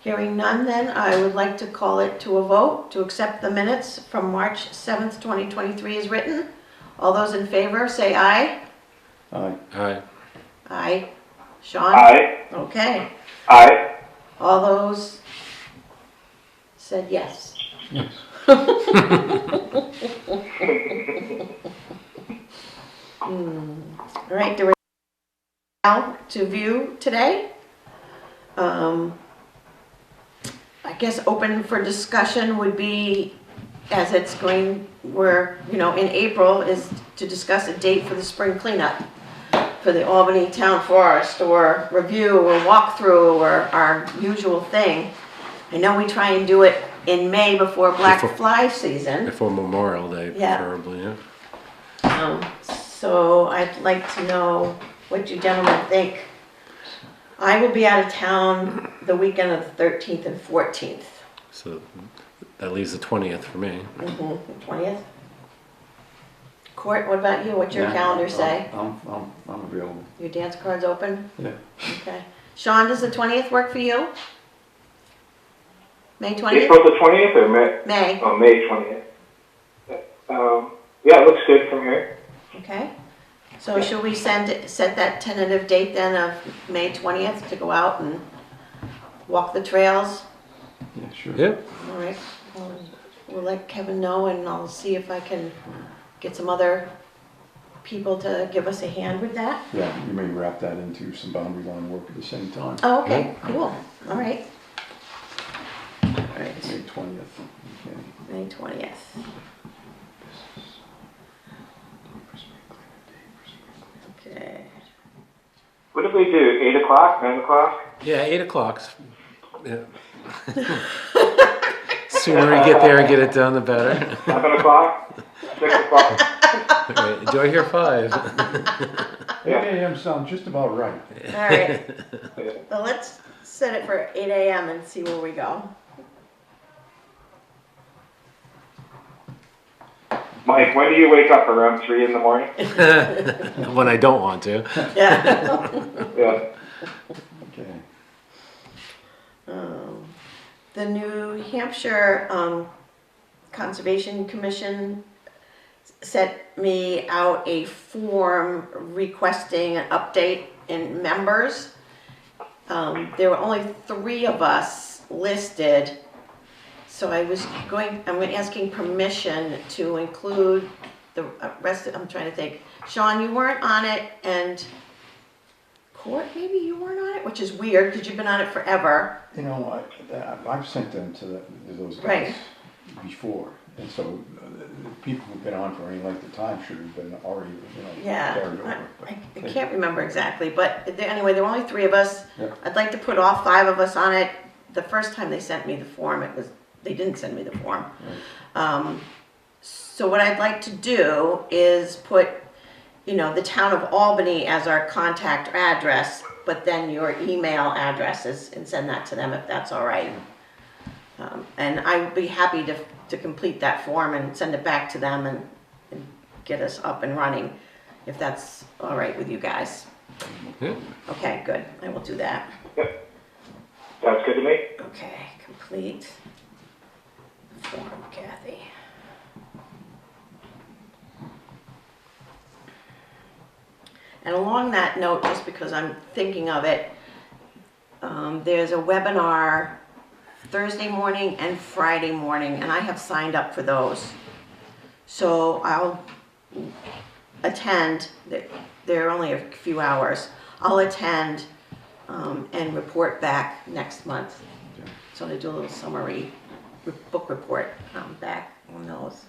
Hearing none, then I would like to call it to a vote to accept the minutes from March 7th, 2023 as written. All those in favor say aye. Aye. Aye. Aye. Sean? Aye. Okay. Aye. All those said yes. Yes. All right, there were now to view today. I guess open for discussion would be, as it's going, we're, in April, is to discuss a date for the spring cleanup for the Albany Town Forest, or review or walkthrough, or our usual thing. I know we try and do it in May before Black Fly season. Before Memorial Day, Yeah. preferably, yeah. So I'd like to know what you gentlemen think. I will be out of town the weekend of the 13th and 14th. So that leaves the 20th for me. The 20th. Court, what about you? What's your calendar say? I'm available. Your dance card's open? Yeah. Okay. Sean, does the 20th work for you? May 20th? April the 20th or May? May. Oh, May 20th. Yeah, it looks good from here. Okay. So should we set that tentative date then of May 20th to go out and walk the trails? Yeah, sure. Yep. All right. We'll let Kevin know, and I'll see if I can get some other people to give us a hand with that. Yeah, you may wrap that into some boundary line work at the same time. Oh, okay, cool. All right. All right, May 20th. Okay. May 20th. Okay. What did we do? 8 o'clock? 9 o'clock? Yeah, 8 o'clock. Yeah. Sooner we get there and get it done, the better. 7 o'clock? 6 o'clock? Right. Do I hear 5? 8 a.m. sounds just about right. All right. Well, let's set it for 8 a.m. and see where we go. Mike, when do you wake up? Around 3 in the morning? When I don't want to. Yeah. Yeah. Okay. The New Hampshire Conservation Commission sent me out a form requesting an update in members. There were only 3 of us listed, so I'm asking permission to include the rest of, I'm trying to think. Sean, you weren't on it, and Court, maybe you weren't on it, which is weird because you've been on it forever. You know, I've sent them to those guys Right. before, and so the people who've been on for any length of time should have been already, Yeah, carried over. I can't remember exactly, but anyway, there were only 3 of us. Yeah. I'd like to put all 5 of us on it. The first time they sent me the form, they didn't send me the form. Right. So what I'd like to do is put, the town of Albany as our contact address, but then your email addresses, and send that to them if that's all right. And I would be happy to complete that form and send it back to them and get us up and running, if that's all right with you guys. Yeah. Okay, good. I will do that. Yep. Sounds good to me. Okay, complete the form, Kathy. And along that note, just because I'm thinking of it, there's a webinar Thursday morning and Friday morning, and I have signed up for those. So I'll attend. They're only a few hours. I'll attend and report back next month. Okay. So I do a little summary book report back on those.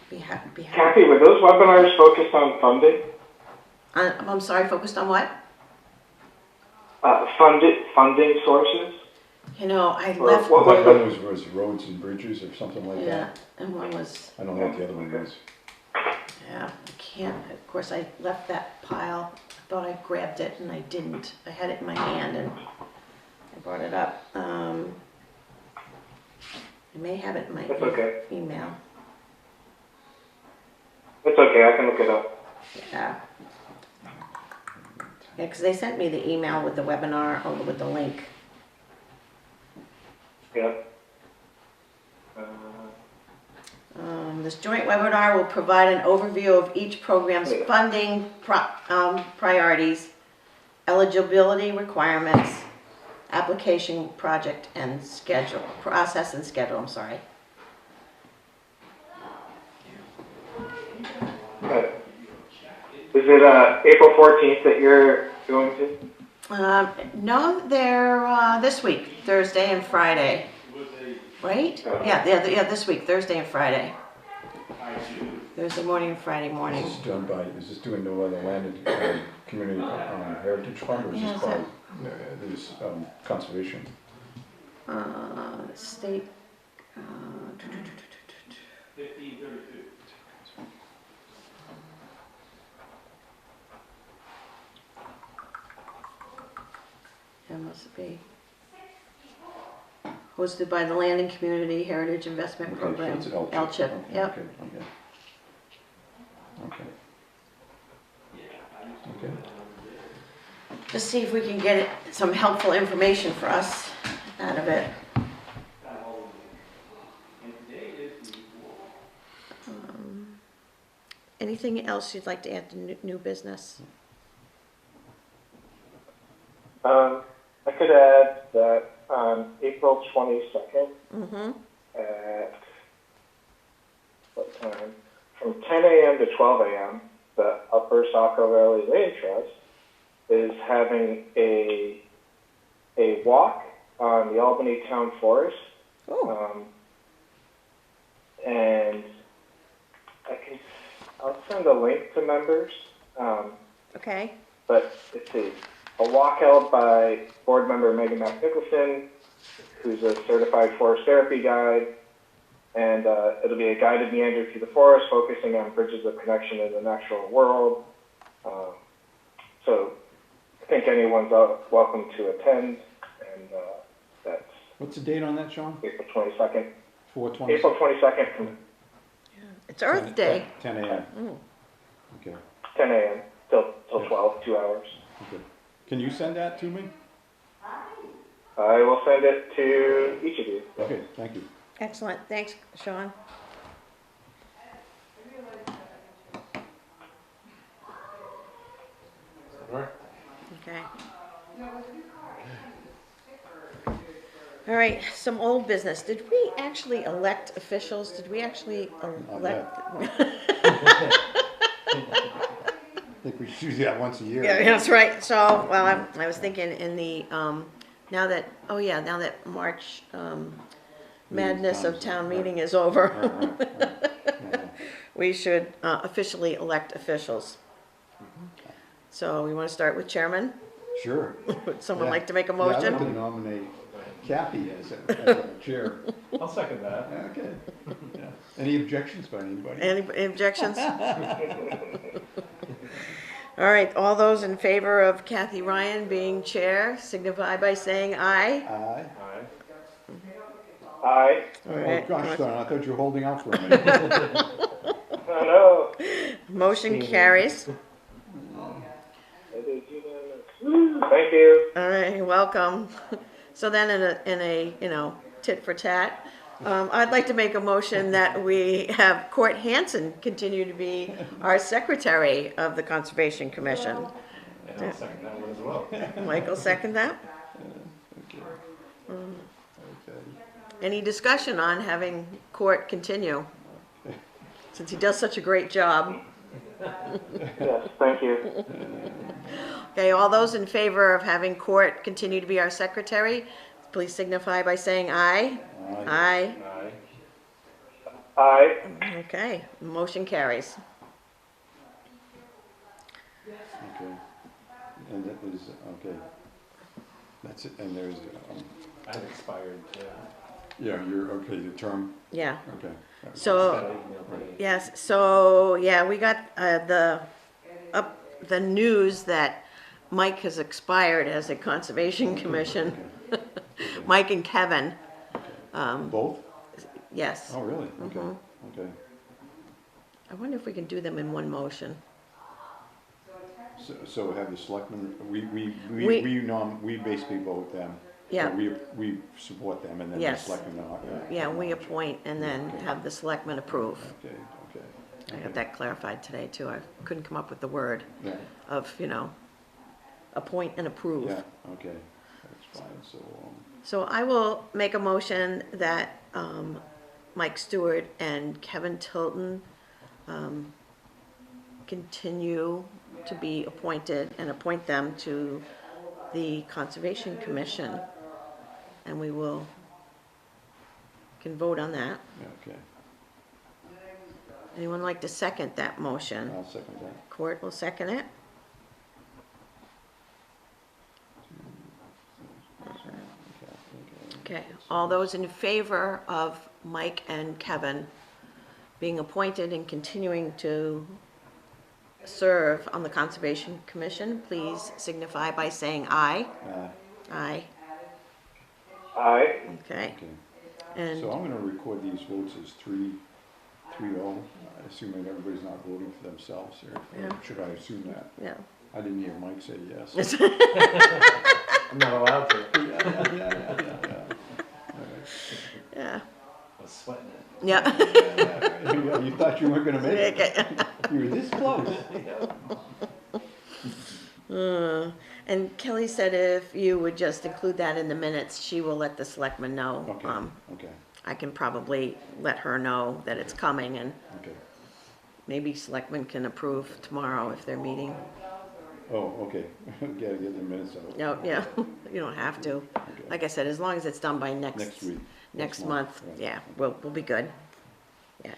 Be happy. Kathy, were those webinars focused on funding? I'm sorry, focused on what? Funding sources? I Or left. what was One was roads and bridges or something like Yeah, that. and one was, I don't know what the other one was. yeah, I can't, of course, I left that pile. I thought I grabbed it and I didn't. I had it in my hand and I brought it up. I may have it in my That's okay. email. It's okay, I can look it up. Yeah. Yeah, because they sent me the email with the webinar, with the link. Yep. This joint webinar will provide an overview of each program's funding priorities, eligibility requirements, application project and schedule, process and schedule, I'm sorry. Okay. Is it April 14th that you're going to? No, they're this week, Thursday and Friday. Right? Yeah, this week, Thursday and Friday. Thursday morning and Friday morning. Is this doing the land and community heritage fund, or is Yeah, this is part this conservation? State. That must be hosted by the Land and Community Heritage Investment Okay, Program, so it's LCHIP. Okay, Yep. Okay. Okay. Just see if we can get some helpful information for us out of it. Anything else you'd like to add to new business? I could add that on April 22nd Mm-hmm. at what time? From 10 a.m. to 12 a.m., the Upper Saco Valley Land Trust is having a walk on the Albany Town Forest. Oh, And I'll send a link to members. okay. But let's see, a walk held by board member Megan McNicholson, who's a certified forest therapy guide, and it'll be a guided meander through the forest, focusing on bridges of connection in the natural world. So I think anyone's welcome to attend, and that's What's the date on that, Sean? April 22nd. 4/20? April 22nd from It's Earth Day. 10 a.m. Mm. Okay. 10 a.m. till 12, 2 hours. Okay. Can you send that to me? I will send it to each of you. Okay, thank you. Excellent. Thanks, Sean. Okay. All right, some old business. Did we actually elect officials? Did we actually elect? I think we should do that once a year. Yeah, that's right. So, well, I was thinking in the, now that March, madness of town meeting is over, Right. we should officially elect officials. So we want to start with chairman? Sure. Would someone Yeah. like to make a Yeah, I'd like to motion? nominate Kathy as a chair. I'll second that. Okay. Yeah. Any objections by anybody? Any objections? All right, all those in favor of Kathy Ryan being chair signify by saying aye. Aye. Aye. All Oh, right. gosh darn, I thought you were holding out for a minute. No. Motion carries. It is unanimous. Thank you. All right, welcome. So then in a tit for tat, I'd like to make a motion that we have Court Hanson continue to be our secretary of the Conservation Commission. And I'll second that one as well. Michael, second that? Okay. Any discussion on having Court continue? Since he does such a great job. Yes, thank you. Okay, all those in favor of having Court continue to be our secretary, please signify by saying aye. Aye. Aye. Aye. Okay, motion carries. Okay. And that is, okay. That's it, and there's, I had expired, yeah. yeah, you're, okay, the term, Yeah, okay. so, Got an email today. yes, so, yeah, we got the news that Mike has expired as a Conservation Commission. Mike and Kevin, Both? yes. Oh, really? Okay, okay. I wonder if we can do them in one motion. So have the selectmen, we basically vote them. Yeah. We support them and then the Yes. selectmen are. Yeah, we appoint and then Okay. have the selectmen approve. Okay, okay. I got that clarified today too. I couldn't come up with the word Yeah, of, appoint and approve. yeah, okay, that's fine, so, So I will make a motion that Mike Stewart and Kevin Tilton continue to be appointed and appoint them to the Conservation Commission. And we can vote on that. yeah, okay, Anyone like to second that motion? I'll second that. Court will second it. Okay, all those in favor of Mike and Kevin being appointed and continuing to serve on the Conservation Commission, please signify by saying aye. Aye, Aye. okay. Okay, And, so I'm gonna record these votes as 3-0, assuming everybody's not voting for themselves here. Yeah. Should I assume that? yeah. I didn't hear Mike say yes. I'm not allowed to. Yeah. All Yeah, I was sweating it. yeah. right. You thought you weren't gonna make it. You were this close. And Kelly said if you would just include that in the minutes, she will let the selectmen know. Okay, okay, I can probably let her know that it's coming, and okay. maybe selectmen can approve tomorrow if they're meeting. Oh, okay, gotta get the minutes out. No, yeah, you don't have to. Okay. Like I said, as long as it's done by Next week. next month, right. yeah, we'll be good. Yeah.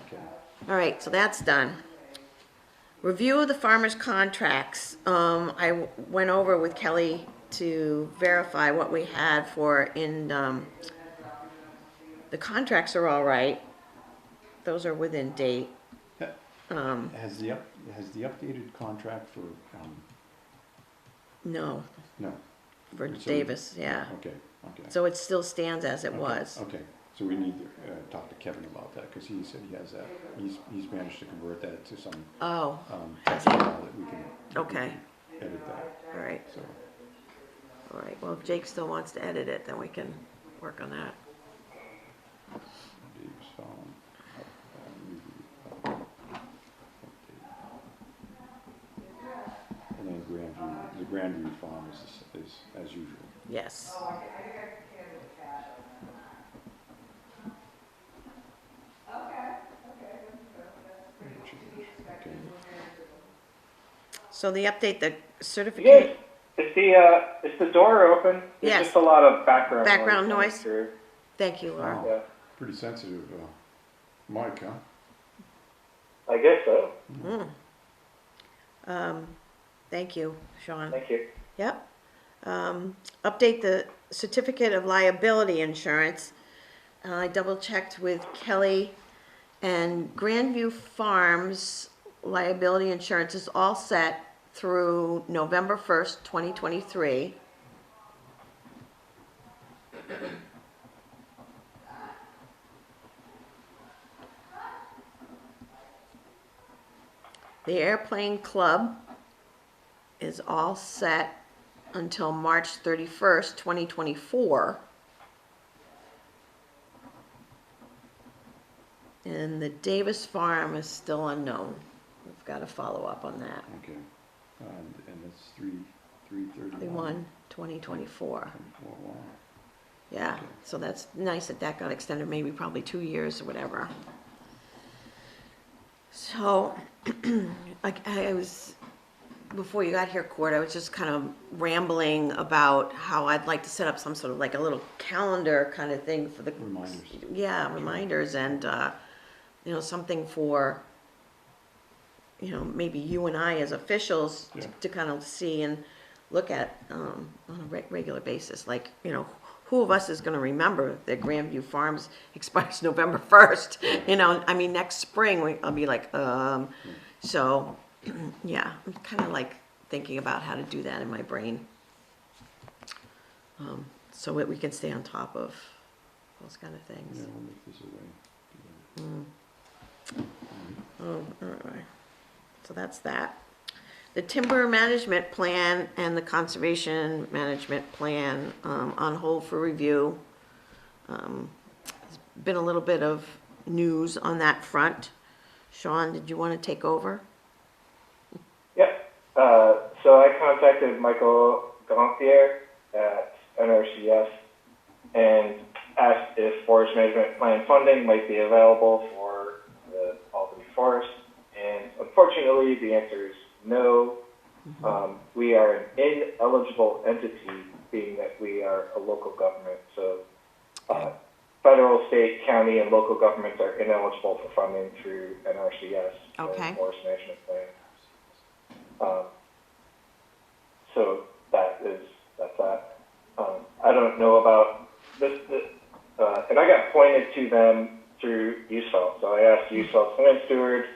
Okay. All right, so that's done. Review of the farmers' contracts. I went over with Kelly to verify what we had the contracts are all right. Those are within date. Has the updated contract for, No, no, for So- Davis, yeah. okay, okay. So it still stands as it Okay, was. Okay, so we need to talk to Kevin about that, because he said he has that, he's managed to convert that to some, Oh, text file that we can. Okay. we can Edit that, all right, so, all right. Well, if Jake still wants to edit it, then we can work on that. Dave's phone, and then the Grandview farm is as usual. Yes. Okay. So the update, the Yes. certificate, Is the door open? There's Yes. just a lot of background noise. Background coming noise? through. thank you, Laura. Wow. Yeah. Pretty sensitive, mic, huh? I guess so. Thank you, Sean. Thank you. Yep. Update the certificate of liability insurance. I double checked with Kelly, and Grandview Farms liability insurance is all set through November 1st, 2023. The Airplane Club is all set until March 31st, 2024. And the Davis Farm is still unknown. We've got to follow up on that. Okay, and that's 3/31. 2024. Wow. Yeah, so that's nice that got extended, maybe probably 2 years or whatever. So, I was, before you got here, Court, I was just kind of rambling about how I'd like to set up some sort of like a little calendar kind of thing for the. Reminders. Yeah, reminders and, something for, maybe you and I as officials Yeah. to kind of see and look at on a regular basis. Like, who of us is going to remember that Grandview Farms expires November 1st? Next spring I'll be like, So, yeah, I'm kind of like thinking about how to do that in my brain, so that we can stay on top of those kind of Yeah, things. we'll make this a way. Oh, all right. So that's that. The timber management plan and the conservation management plan on hold for review. There's been a little bit of news on that front. Sean, did you want to take over? Yep. So I contacted Michael Galantier at NRCS and asked if forest management plan funding might be available for the Albany Forest. And unfortunately, the answer is no. We are an ineligible entity, being that we are a local government. So federal, state, county, and local governments are ineligible for funding through NRCS Okay. and forest management plan. So that's that. I don't know about this, and I got pointed to them through USAL. So I asked USAL's land steward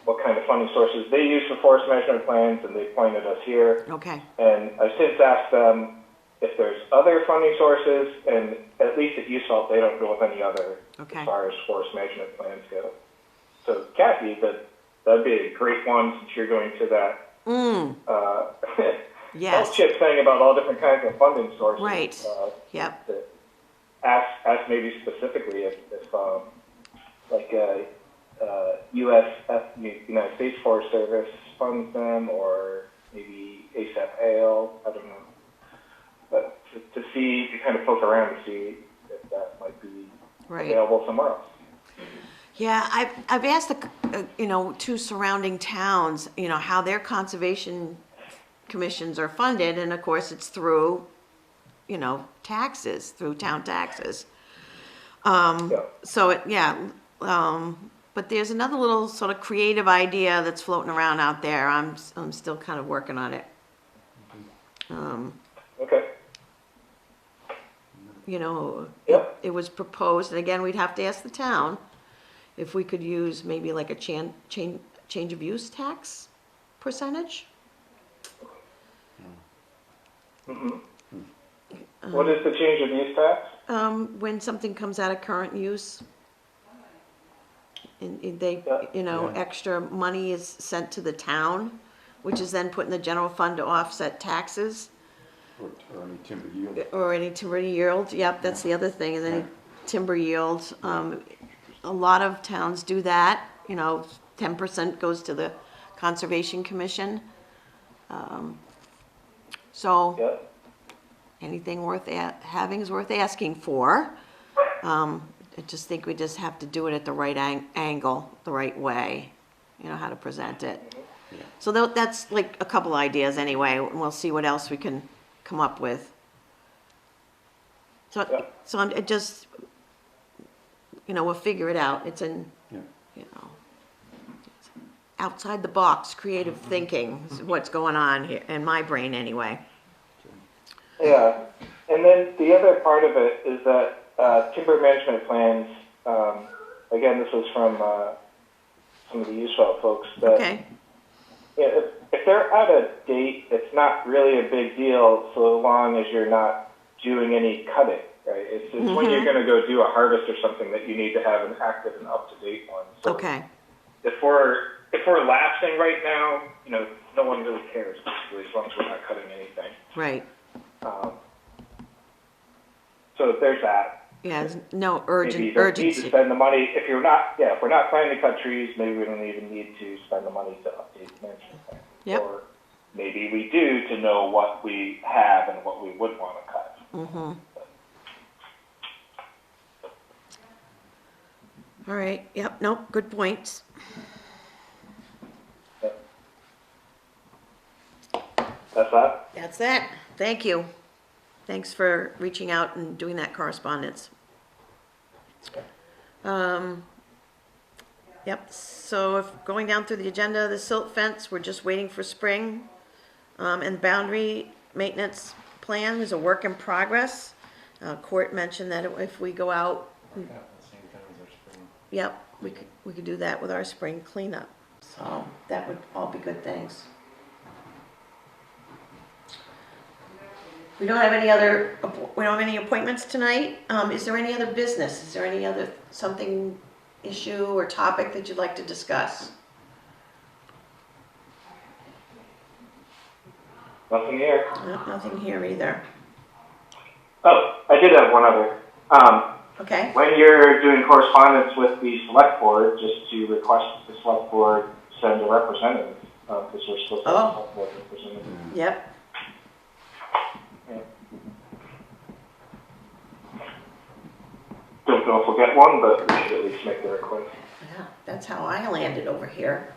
what kind of funding sources they use for forest management plans, and they pointed us here. Okay. And I've since asked them if there's other funding sources, and at least at USAL, they don't know of any other Okay. as far as forest management plans go. So Kathy, that'd be a great one since you're going to that Yes. health chip thing about all different kinds of funding sources. Right. Yep. To ask maybe specifically if like United States Forest Service funds them, or maybe ASAP-AL, I don't know. But to kind of poke around to see if that might be Right. available somewhere else. Yeah, I've asked two surrounding towns, how their conservation commissions are funded, and of course it's through, taxes, through town taxes. So but there's another little sort of creative idea that's floating around out there. I'm still kind of working on it. Okay. Yep. It was proposed, and again, we'd have to ask the town if we could use maybe like a change of use tax percentage. What is the change of use tax? When something comes out of current use, and they, extra money is sent to the town, which is then put in the general fund to offset taxes. Or any timber yield. Or any timber yield, yep, that's the other thing, and then timber yield. A lot of towns do that, 10% goes to the Conservation Commission. So Yep. anything worth having is worth asking for. I just think we just have to do it at the right angle, the right way, how to present it. So that's like a couple ideas anyway, and we'll see what else we can come up with. So I'm just, we'll figure it out. It's outside the box, creative thinking is what's going on here, in my brain anyway. Yeah, and then the other part of it is that timber management plans, again, this was from some of the USAL folks, that Okay, if they're out of date, it's not really a big deal so long as you're not doing any cutting, right? It's just when you're going to go do a harvest or something that you need to have an active and up-to-date one. So okay, if we're lapsing right now, no one really cares, basically, as long as we're not cutting anything. right. So there's that. Yeah, there's no Maybe you don't need to urgency. spend the money if we're not planning to cut trees. Maybe we don't even need to spend the money to update the management plan. Yep. Or maybe we do to know what we have and what we would want to cut. All right, yep, nope, good points. That's that. That's that. Thank you. Thanks for reaching out and doing that correspondence. Yep, so if going down through the agenda, the silt fence, we're just waiting for spring. And boundary maintenance plan is a work in progress. Court mentioned that if we go out, At the same time as our spring. yep, we could do that with our spring cleanup. So that would all be good things. We don't have any appointments tonight. Is there any other business? Is there any other issue or topic that you'd like to discuss? Nothing here. Nothing here either. Oh, I did have one other. Okay, When you're doing correspondence with the select board, just to request the select board send a representative, because we're supposed to have a select board representative. yep. Don't know if we'll get one, but we should at least make the request. Yeah, that's how I landed over here.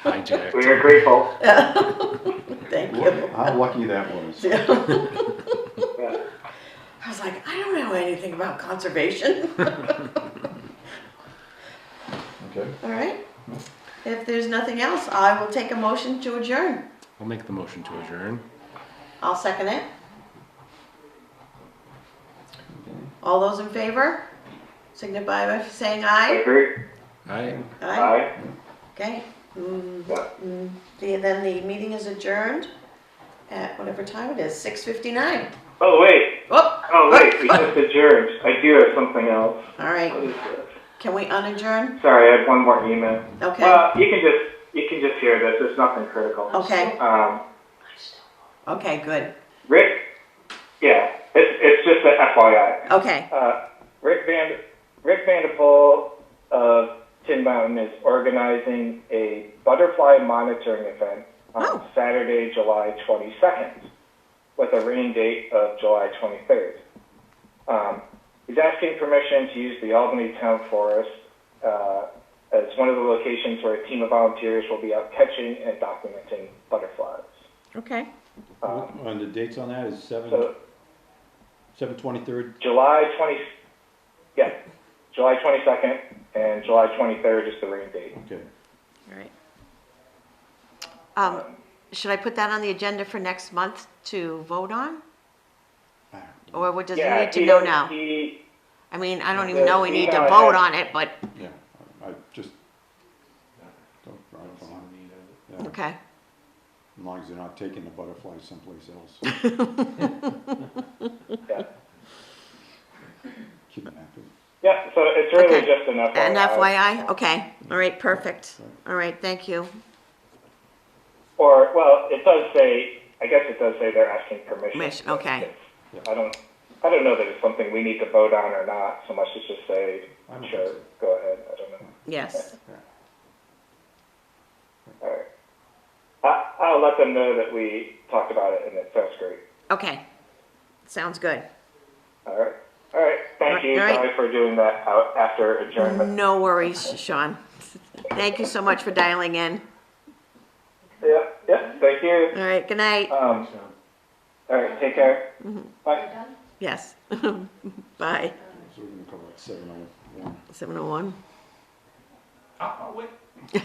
Hijacked. We are grateful. Thank you. How lucky that was. Yeah. I was like, I don't know anything about conservation. Okay. All right. If there's nothing else, I will take a motion to adjourn. I'll make the motion to adjourn. I'll second it. All those in favor? Signify by saying I aye. agree. Aye. Aye. Okay. Yeah. Then the meeting is adjourned at whatever time it is, 6:59. Oh, wait. Oh, Oh, wait. We just adjourned. I do have something else. all What right. is this? Can we unadjourn? Sorry, I have one more email. Okay. You can just hear this. It's nothing critical. Okay. Okay, good. Rick, yeah, it's just an FYI. Okay. Rick Vanderpool of Tin Mountain is organizing a butterfly monitoring event on Oh. Saturday, July 22nd, with a rain date of July 23rd. He's asking permission to use the Albany Town Forest as one of the locations where a team of volunteers will be out catching and documenting butterflies. Okay. And the dates on that is So 7/23rd. July 22nd and July 23rd is the rain date. Okay. All right. Should I put that on the agenda for next month to vote on? Or does he need to know now? I mean, I don't even know we need to vote on it, but, Yeah, I just don't drive on. Yeah, okay. as long as they're not taking the butterflies someplace else. Yeah. Kidnapping. Yeah, so it's really Okay. just an FYI. An FYI? Okay. All right, perfect. All right, thank you. Or, well, it does say, I guess it does say they're asking permission. Permission, okay. I don't know that it's something we need to vote on or not, so much as just say, I don't sure, think so. go ahead, I don't know. Yes. All right. I'll let them know that we talked about it and it sounds great. Okay. Sounds good. All right. Thank you. All right. Sorry for doing that out after adjournment. No worries, Sean. Thank you so much for dialing in. Yeah, thank you. All right, good night. All right, take care. Bye. Yes. Bye. So we're gonna call it 7:01. 7:01. I'll wait.